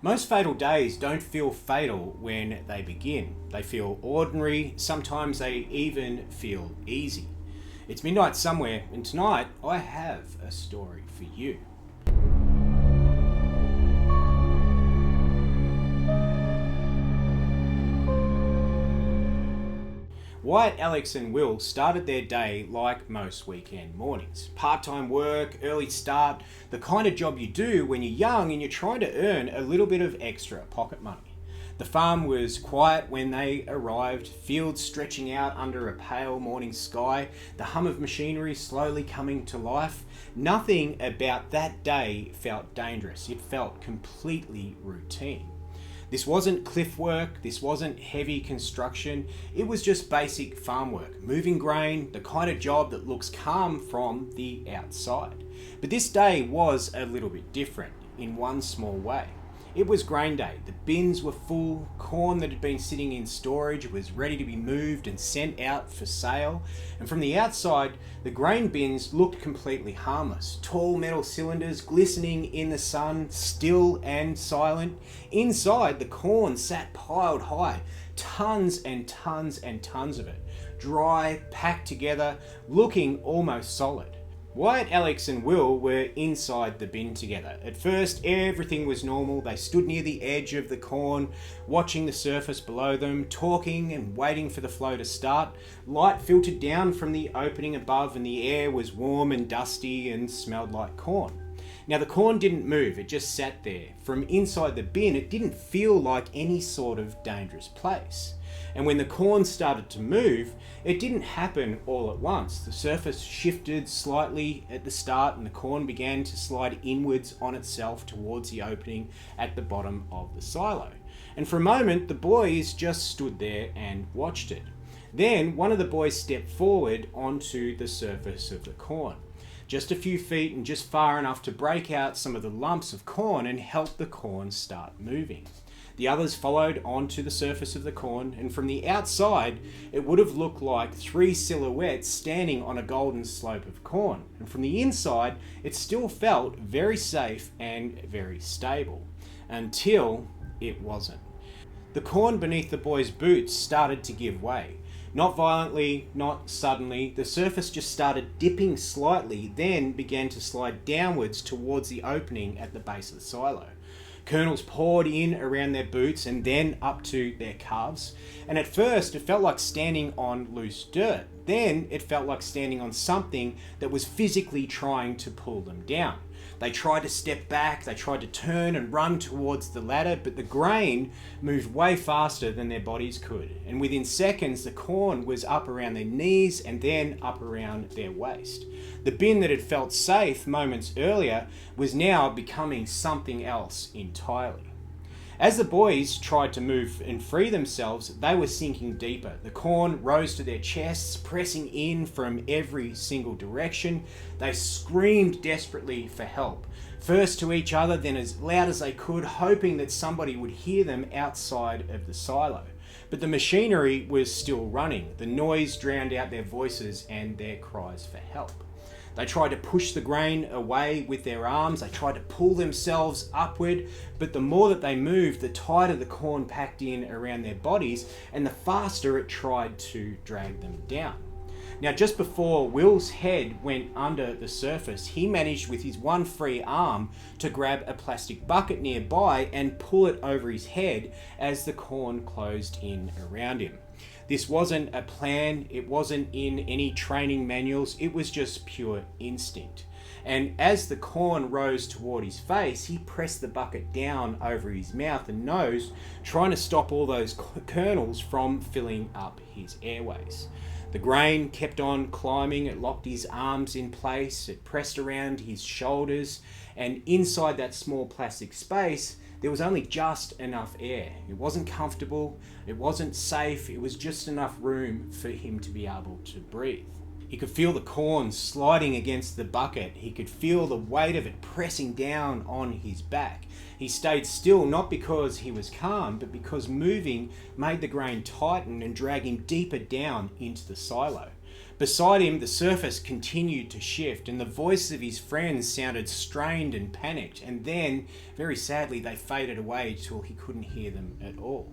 Most fatal days don't feel fatal when they begin. They feel ordinary, sometimes they even feel easy. It's midnight somewhere, and tonight I have a story for you. Wyatt, Alex and Will started their day like most weekend mornings. Part-time work, early start, the kind of job you do when you're young and you're trying to earn a little bit of extra pocket money. The farm was quiet when they arrived, fields stretching out under a pale morning sky, the hum of machinery slowly coming to life. Nothing about that day felt dangerous. It felt completely routine. This wasn't cliff work, this wasn't heavy construction, it was just basic farm work, moving grain, the kind of job that looks calm from the outside. But this day was a little bit different in one small way. It was grain day. The bins were full, corn that had been sitting in storage was ready to be moved and sent out for sale. And from the outside, the grain bins looked completely harmless. Tall metal cylinders glistening in the sun, still and silent. Inside, the corn sat piled high, tons and tons and tons of it. Dry, packed together, looking almost solid. Wyatt, Alex and Will were inside the bin together. At first, everything was normal. They stood near the edge of the corn, watching the surface below them, talking and waiting for the flow to start. Light filtered down from the opening above and the air was warm and dusty and smelled like corn. Now the corn didn't move, it just sat there. From inside the bin, it didn't feel like any sort of dangerous place. And when the corn started to move, it didn't happen all at once. The surface shifted slightly at the start and the corn began to slide inwards on itself towards the opening at the bottom of the silo. And for a moment, the boys just stood there and watched it. Then one of the boys stepped forward onto the surface of the corn. Just a few feet and just far enough to break out some of the lumps of corn and help the corn start moving. The others followed onto the surface of the corn, and from the outside, it would have looked like three silhouettes standing on a golden slope of corn. And from the inside, it still felt very safe and very stable. Until it wasn't. The corn beneath the boys' boots started to give way. Not violently, not suddenly. The surface just started dipping slightly, then began to slide downwards towards the opening at the base of the silo. Kernels poured in around their boots and then up to their calves. And at first it felt like standing on loose dirt. Then it felt like standing on something that was physically trying to pull them down. They tried to step back, they tried to turn and run towards the ladder, but the grain moved way faster than their bodies could. And within seconds, the corn was up around their knees and then up around their waist. The bin that had felt safe moments earlier was now becoming something else entirely. As the boys tried to move and free themselves, they were sinking deeper. The corn rose to their chests, pressing in from every single direction. They screamed desperately for help, first to each other, then as loud as they could, hoping that somebody would hear them outside of the silo. But the machinery was still running. The noise drowned out their voices and their cries for help. They tried to push the grain away with their arms. They tried to pull themselves upward, but the more that they moved, the tighter the corn packed in around their bodies and the faster it tried to drag them down. Now, just before Will's head went under the surface, he managed with his one free arm to grab a plastic bucket nearby and pull it over his head as the corn closed in around him. This wasn't a plan, it wasn't in any training manuals, it was just pure instinct. And as the corn rose toward his face, he pressed the bucket down over his mouth and nose, trying to stop all those kernels from filling up his airways. The grain kept on climbing, it locked his arms in place, it pressed around his shoulders, and inside that small plastic space, there was only just enough air. It wasn't comfortable, it wasn't safe, it was just enough room for him to be able to breathe. He could feel the corn sliding against the bucket. He could feel the weight of it pressing down on his back. He stayed still not because he was calm, but because moving made the grain tighten and drag him deeper down into the silo. Beside him, the surface continued to shift, and the voices of his friends sounded strained and panicked, and then, very sadly, they faded away till he couldn't hear them at all.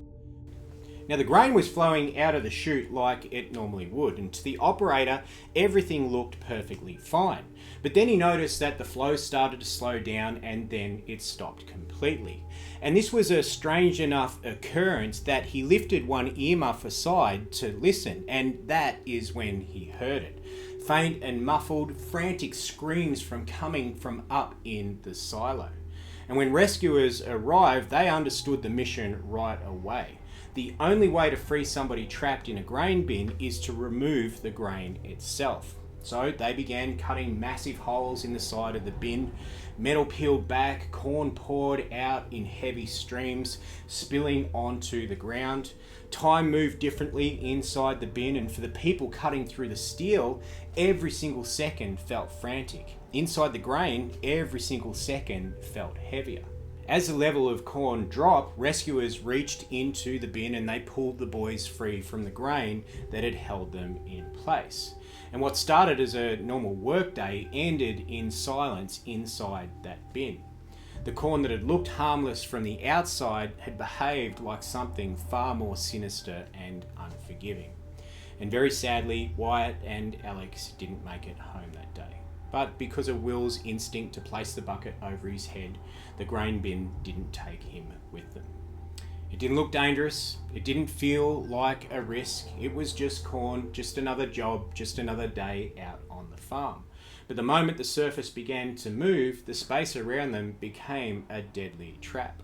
Now, the grain was flowing out of the chute like it normally would, and to the operator, everything looked perfectly fine. But then he noticed that the flow started to slow down, and then it stopped completely. And this was a strange enough occurrence that he lifted one earmuff aside to listen, and that is when he heard it. Faint and muffled, frantic screams coming from up in the silo. And when rescuers arrived, they understood the mission right away. The only way to free somebody trapped in a grain bin is to remove the grain itself. So they began cutting massive holes in the side of the bin, metal peeled back, corn poured out in heavy streams, spilling onto the ground. Time moved differently inside the bin, and for the people cutting through the steel, every single second felt frantic. Inside the grain, every single second felt heavier. As the level of corn dropped, rescuers reached into the bin and they pulled the boys free from the grain that had held them in place. And what started as a normal workday ended in silence inside that bin. The corn that had looked harmless from the outside had behaved like something far more sinister and unforgiving. And very sadly, Wyatt and Alex didn't make it home that day. But because of Will's instinct to place the bucket over his head, the grain bin didn't take him with them. It didn't look dangerous. It didn't feel like a risk. It was just corn, just another job, just another day out on the farm. But the moment the surface began to move, the space around them became a deadly trap.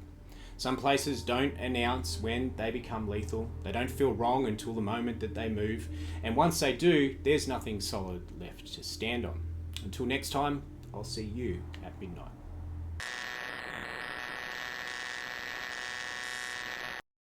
Some places don't announce when they become lethal. They don't feel wrong until the moment that they move. And once they do, there's nothing solid left to stand on. Until next time, I'll see you at midnight.